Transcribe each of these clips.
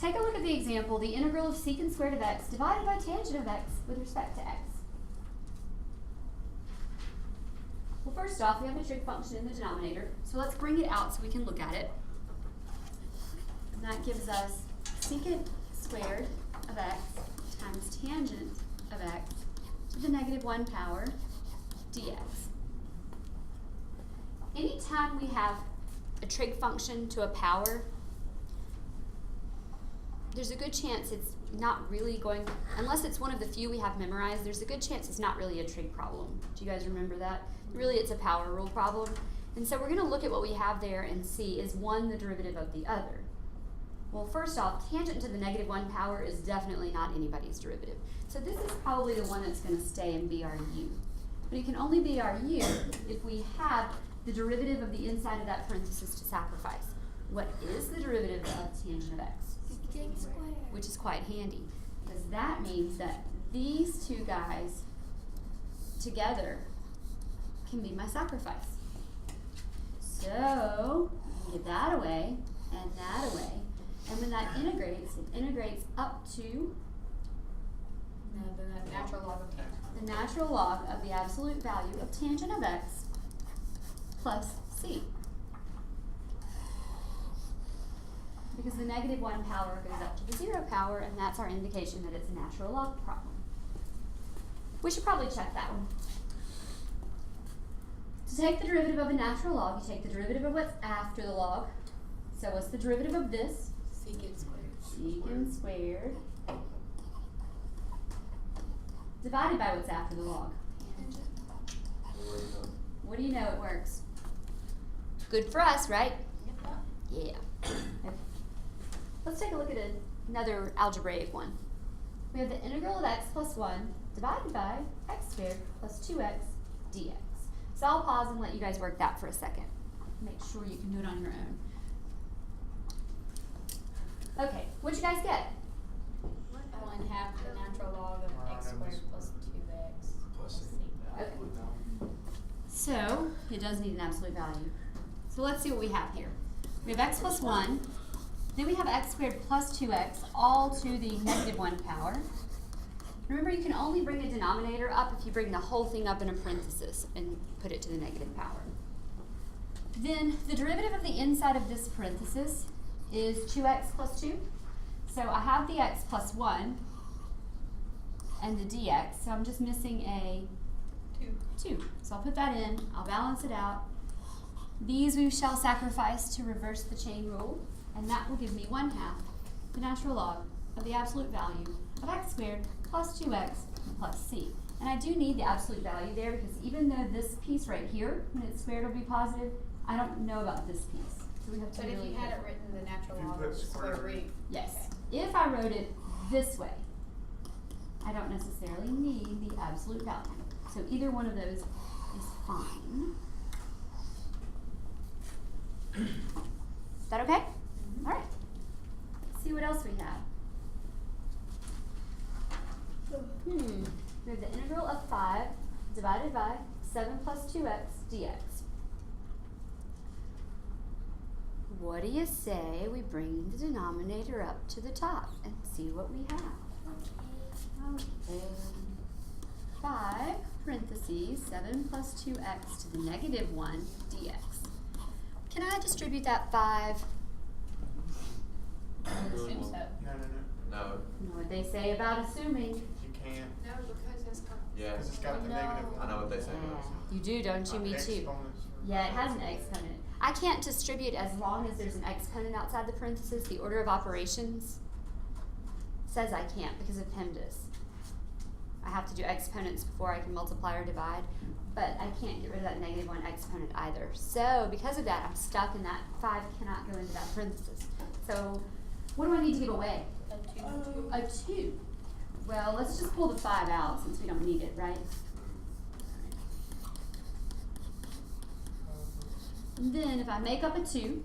take a look at the example, the integral of secant squared of x divided by tangent of x with respect to x. Well, first off, we have a trig function in the denominator, so let's bring it out so we can look at it. And that gives us secant squared of x times tangent of x to the negative 1 power dx. Anytime we have a trig function to a power, there's a good chance it's not really going, unless it's one of the few we have memorized, there's a good chance it's not really a trig problem. Do you guys remember that? Really, it's a power rule problem. And so we're going to look at what we have there and see, is one the derivative of the other? Well, first off, tangent to the negative 1 power is definitely not anybody's derivative. So this is probably the one that's going to stay and be our u. But it can only be our u if we have the derivative of the inside of that parenthesis to sacrifice. What is the derivative of tangent of x? Secant squared. Which is quite handy, because that means that these two guys together can be my sacrifice. So, I can get that away and that away. And when that integrates, it integrates up to The natural log of tangent. the natural log of the absolute value of tangent of x plus c. Because the negative 1 power goes up to the 0 power, and that's our indication that it's a natural log problem. We should probably check that one. To take the derivative of a natural log, you take the derivative of what's after the log. So what's the derivative of this? Secant squared. Secant squared. Divided by what's after the log. Tangent. What do you know? It works. Good for us, right? Yep. Yeah. Okay. Let's take a look at another algebraic one. We have the integral of x plus 1 divided by x squared plus 2x dx. So I'll pause and let you guys work that for a second. Make sure you can do it on your own. Okay, what'd you guys get? 1/2 the natural log of x squared plus 2x plus c. Okay. So, it does need an absolute value. So let's see what we have here. We have x plus 1, then we have x squared plus 2x, all to the negative 1 power. Remember, you can only bring a denominator up if you bring the whole thing up in a parenthesis and put it to the negative power. Then, the derivative of the inside of this parenthesis is 2x plus 2. So I have the x plus 1 and the dx, so I'm just missing a 2. So I'll put that in, I'll balance it out. These we shall sacrifice to reverse the chain rule, and that will give me 1/2 the natural log of the absolute value of x squared plus 2x plus c. And I do need the absolute value there, because even though this piece right here, when it's squared, will be positive, I don't know about this piece. So we have to But if really you had it written the natural If you log put of the square square root. Yes. If I wrote it this way, I don't necessarily need the absolute value. So either one of those is fine. Is that okay? Mm-hmm. All right. Let's see what else we have. We have the integral of 5 divided by 7 plus 2x dx. What do you say we bring the denominator up to the top and see what we have? Okay. 5 parentheses 7 plus 2x to the negative 1 dx. Can I distribute that 5? Assume so. No. No. You know what they say about assuming. You can't. No, because it's got. Yeah. Because it's got the No. negative I know what they say. You do, don't you? Me too. Exponents. Yeah, it has an exponent. I can't distribute as long as there's an exponent outside the parenthesis. The order of operations says I can't because of PEMDAS. I have to do exponents before I can multiply or divide, but I can't get rid of that negative 1 exponent either. So because of that, I'm stuck in that 5 cannot go into that parenthesis. So what do I need to give away? A 2. A 2. Well, let's just pull the 5 out since we don't need it, right? And then if I make up a 2,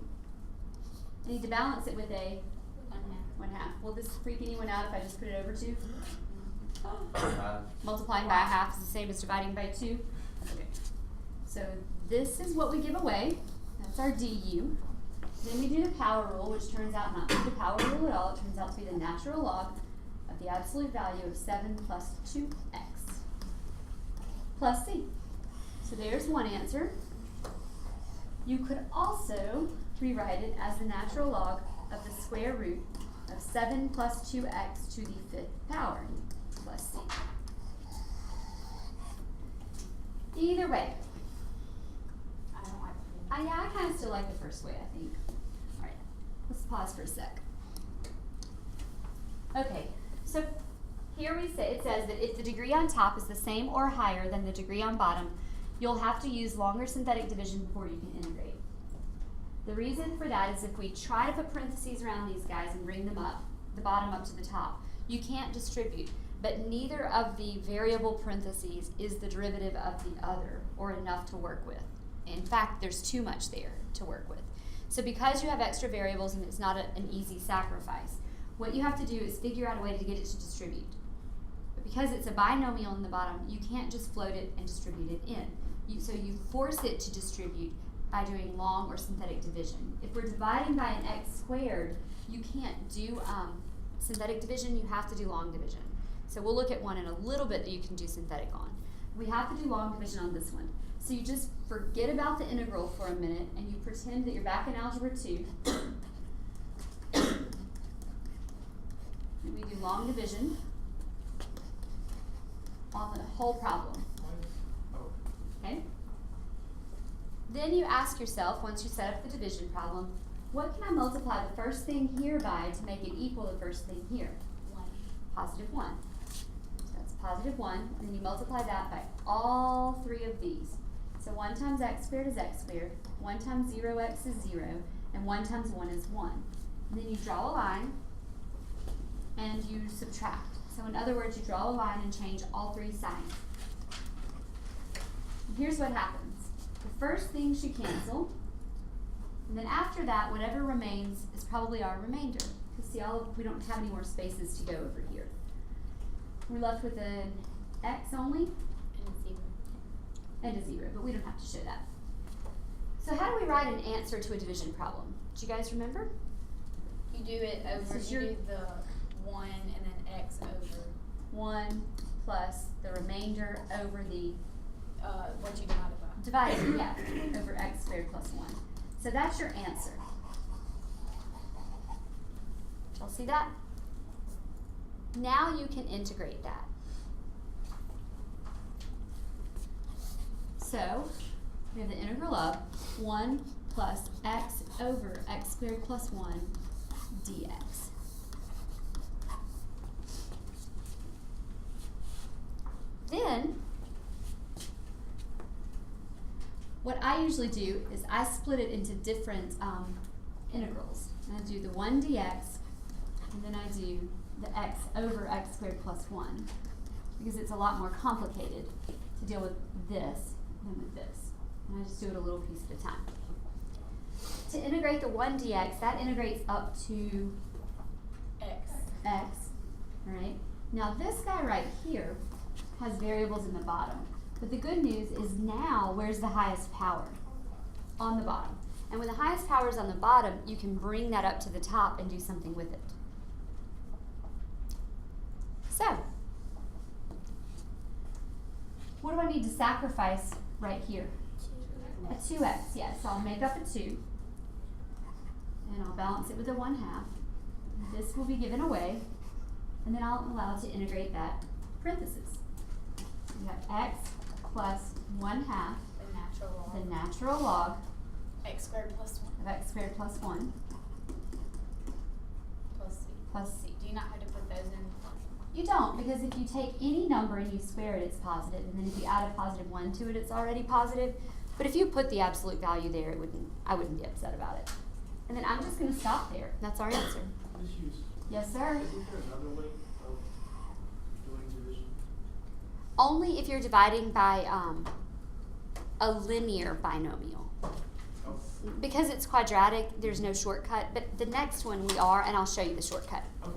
I need to balance it with a 1/2. Will this freak anyone out if I just put it over 2? Multiplying by a half is the same as dividing by 2. Okay. So this is what we give away. That's our du. Then we do the power rule, which turns out not to be the power rule at all. It turns out to be the natural log of the absolute value of 7 plus 2x plus c. So there's one answer. You could also rewrite it as the natural log of the square root of 7 plus 2x to the 5th power plus c. Either way, I don't like I kind of still like the first way, I think. All right, let's pause for a sec. Okay, so here it says that if the degree on top is the same or higher than the degree on bottom, you'll have to use longer synthetic division before you can integrate. The reason for that is if we try to put parentheses around these guys and bring them up, the bottom up to the top, you can't distribute. But neither of the variable parentheses is the derivative of the other, or enough to work with. In fact, there's too much there to work with. So because you have extra variables and it's not an easy sacrifice, what you have to do is figure out a way to get it to distribute. But because it's a binomial in the bottom, you can't just float it and distribute it in. So you force it to distribute by doing long or synthetic division. If we're dividing by an x squared, you can't do synthetic division, you have to do long division. So we'll look at one in a little bit that you can do synthetic on. We have to do long division on this one. So you just forget about the integral for a minute and you pretend that you're back in algebra 2. And we do long division on the whole problem. Okay? Then you ask yourself, once you set up the division problem, what can I multiply the first thing here by to make it equal the first thing here? 1. Positive 1. So that's positive 1, and then you multiply that by all three of these. So 1 times x squared is x squared, 1 times 0x is 0, and 1 times 1 is 1. And then you draw a line, and you subtract. So in other words, you draw a line and change all three signs. And here's what happens. The first thing should cancel, and then after that, whatever remains is probably our remainder. Because see, we don't have any more spaces to go over here. We're left with an x only And 0. and a 0, but we don't have to show that. So how do we write an answer to a division problem? Do you guys remember? You do it over, So you do the 1 and then x over 1 plus the remainder over the what you divided by. divided, yeah, over x squared plus 1. So that's your answer. Y'all see that? Now you can integrate that. So we have the integral of 1 plus x over x squared plus 1 dx. Then, what I usually do is I split it into different integrals. And I do the 1 dx, and then I do the x over x squared plus 1, because it's a lot more complicated to deal with this than with this. And I just do it a little piece at a time. To integrate the 1 dx, that integrates up to x, right? Now this guy right here has variables in the bottom. But the good news is now, where's the highest power? On the bottom. And when the highest power is on the bottom, you can bring that up to the top and do something with it. So, what do I need to sacrifice right here? A 2x, yes. So I'll make up a 2. And I'll balance it with a 1/2. This will be given away. And then I'll allow it to integrate that parenthesis. We have x plus 1/2, The natural log. the natural log X squared plus 1 of x squared plus 1 plus c. plus c. Do you not have to put those in? You don't, because if you take any number and you square it, it's positive, and then if you add a positive 1 to it, it's already positive. But if you put the absolute value there, I wouldn't be upset about it. And then I'm just going to stop there. That's our answer. Yes, sir. Isn't there another way of doing division? Only if you're dividing by a linear binomial. Oh. Because it's quadratic, there's no shortcut, but the next one we are, and I'll show you the shortcut. Okay.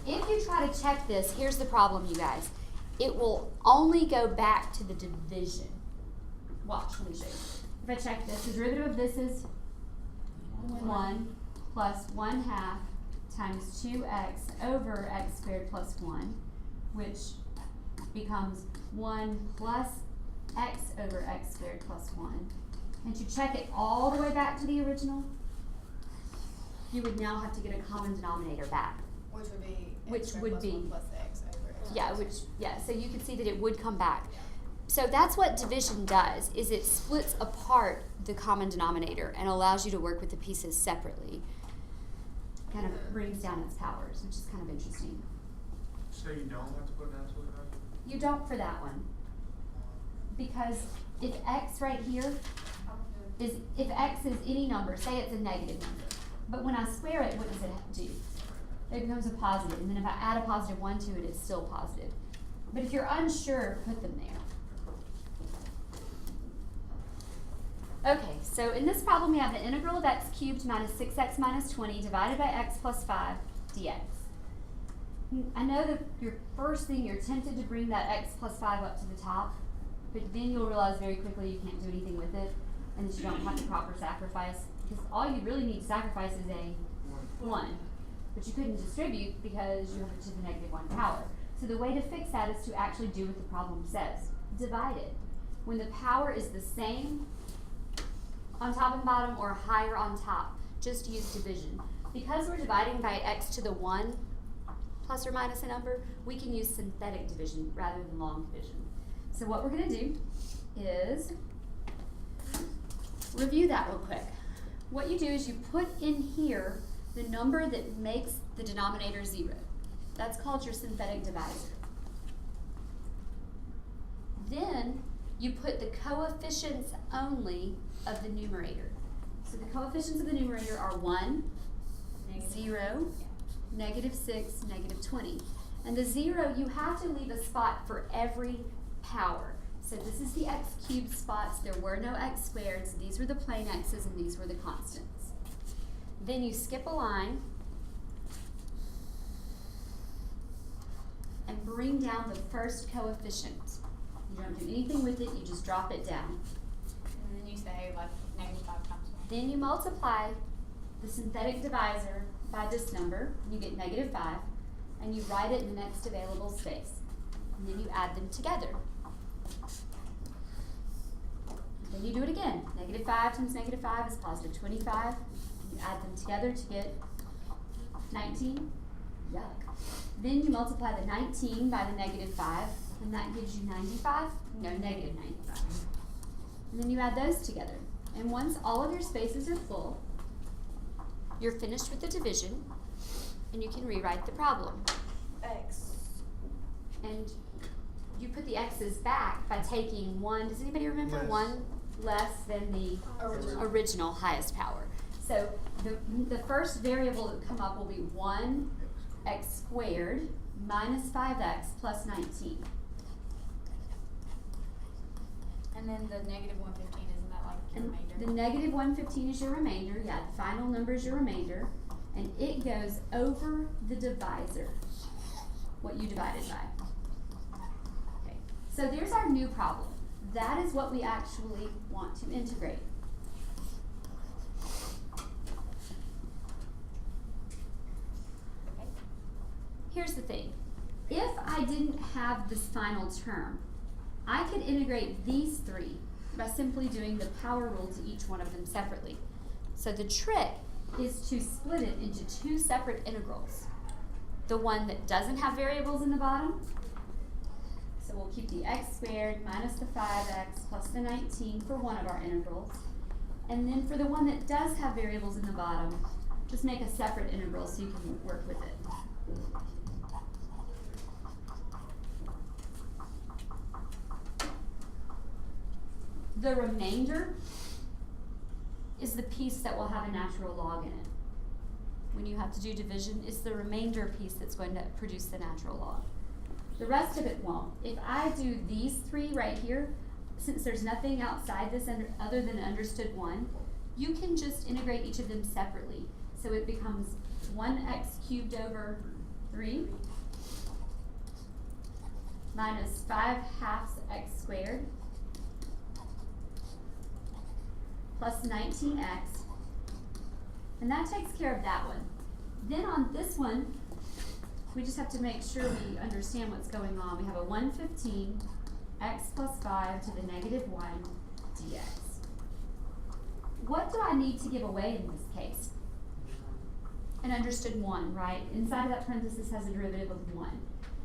If you try to check this, here's the problem, you guys. It will only go back to the division. Watch, let me show you. If I check this, the derivative of this is 1 plus 1/2 times 2x over x squared plus 1, which becomes 1 plus x over x squared plus 1. And to check it all the way back to the original, you would now have to get a common denominator back. Which would be Which x squared would plus be- 1 plus x over x. Yeah, so you can see that it would come back. So that's what division does, is it splits apart the common denominator and allows you to work with the pieces separately. Kind of brings down its powers, which is kind of interesting. So you don't have to put an absolute value? You don't for that one, because if x right here is, if x is any number, say it's a negative number, but when I square it, what does it do? It becomes a positive, and then if I add a positive 1 to it, it's still positive. But if you're unsure, put them there. Okay, so in this problem we have the integral of x cubed minus 6x minus 20 divided by x plus 5 dx. I know that your first thing, you're tempted to bring that x plus 5 up to the top, but then you'll realize very quickly you can't do anything with it, and that you don't have the proper sacrifice, because all you really need to sacrifice is a 1. But you couldn't distribute because you have it to the negative 1 power. So the way to fix that is to actually do what the problem says. Divide it. When the power is the same on top and bottom or higher on top, just use division. Because we're dividing by x to the 1 plus or minus a number, we can use synthetic division rather than long division. So what we're going to do is review that real quick. What you do is you put in here the number that makes the denominator 0. That's called your synthetic divisor. Then you put the coefficients only of the numerator. So the coefficients of the numerator are 1, 0, negative 6, negative 20. And the 0, you have to leave a spot for every power. So this is the x cubed spots. There were no x squareds. These were the plain x's and these were the constants. Then you skip a line and bring down the first coefficient. You don't do anything with it, you just drop it down. And then you say like negative 5 times 1. Then you multiply the synthetic divisor by this number, you get negative 5, and you write it in the next available space. And then you add them together. Then you do it again. Negative 5 times negative 5 is positive 25. You add them together to get 19. Yuck. Then you multiply the 19 by the negative 5, and that gives you 95. No, negative 95. And then you add those together. And once all of your spaces are full, you're finished with the division, and you can rewrite the problem. X. And you put the x's back by taking 1, does anybody remember? Yes. 1 less than the original highest power. So the first variable that would come up will be 1 x squared minus 5x plus 19. And then the negative 115, isn't that like your And remainder? the negative 115 is your remainder. Yeah, the final number is your remainder. And it goes over the divisor, what you divided by. Okay, so there's our new problem. That is what we actually want to integrate. Okay. Here's the thing. If I didn't have this final term, I could integrate these three by simply doing the power rule to each one of them separately. So the trick is to split it into two separate integrals. The one that doesn't have variables in the bottom, so we'll keep the x squared minus the 5x plus the 19 for one of our integrals. And then for the one that does have variables in the bottom, just make a separate integral so you can work with it. The remainder is the piece that will have a natural log in it. When you have to do division, it's the remainder piece that's going to produce the natural log. The rest of it won't. If I do these three right here, since there's nothing outside this other than understood 1, you can just integrate each of them separately. So it becomes 1x cubed over 3 minus 5 halves x squared plus 19x And that takes care of that one. Then on this one, we just have to make sure we understand what's going on. We have a 115 x plus 5 to the negative 1 dx. What do I need to give away in this case? An understood 1, right? Inside of that parenthesis has a derivative of 1.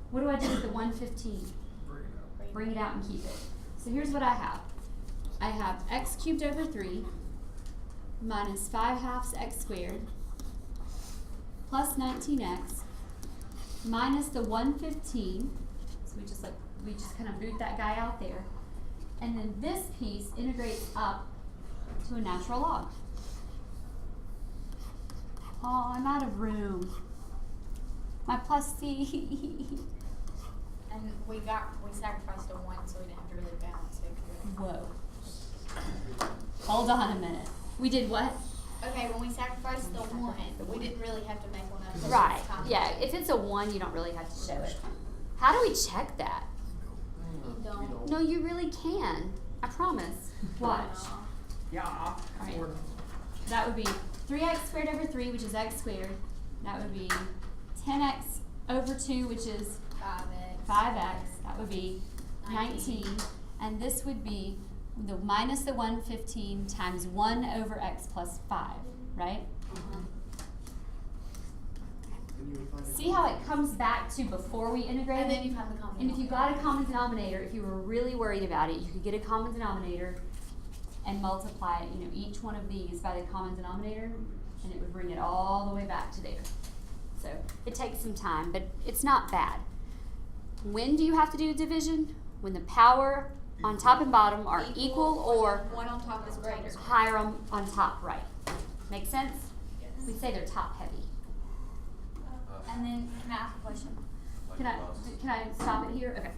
What do I do with the 115? Bring it out and keep it. So here's what I have. I have x cubed over 3 minus 5/2 x squared plus 19x minus the 115. So we just kind of boot that guy out there. And then this piece integrates up to a natural log. Oh, I'm out of room. My plus c. And we sacrificed a 1, so we didn't have to really balance it. Whoa. Hold on a minute. We did what? Okay, when we sacrificed the 1, we didn't really have to make one up. 'cause Right. it's common. Yeah, if it's a 1, you don't really have to show it. How do we check that? You don't. No, you really can. I promise. Watch. Yeah. Alright. That would be 3x squared over 3, which is x squared. That would be 10x over 2, which is 5x. 5x. That would be 19. And this would be the minus the 115 times 1 over x plus 5, right? Then you would find See how it comes back to before we integrate? And then you find the common And if you denominator. got a common denominator, if you were really worried about it, you could get a common denominator and multiply it, each one of these by the common denominator, and it would bring it all the way back to there. So it takes some time, but it's not bad. When do you have to do division? When the power on top and bottom are equal or the one on top is greater. higher on top, right? Make sense? Yes. We say they're top heavy. And then, can I ask a question? Can I stop it here? Okay.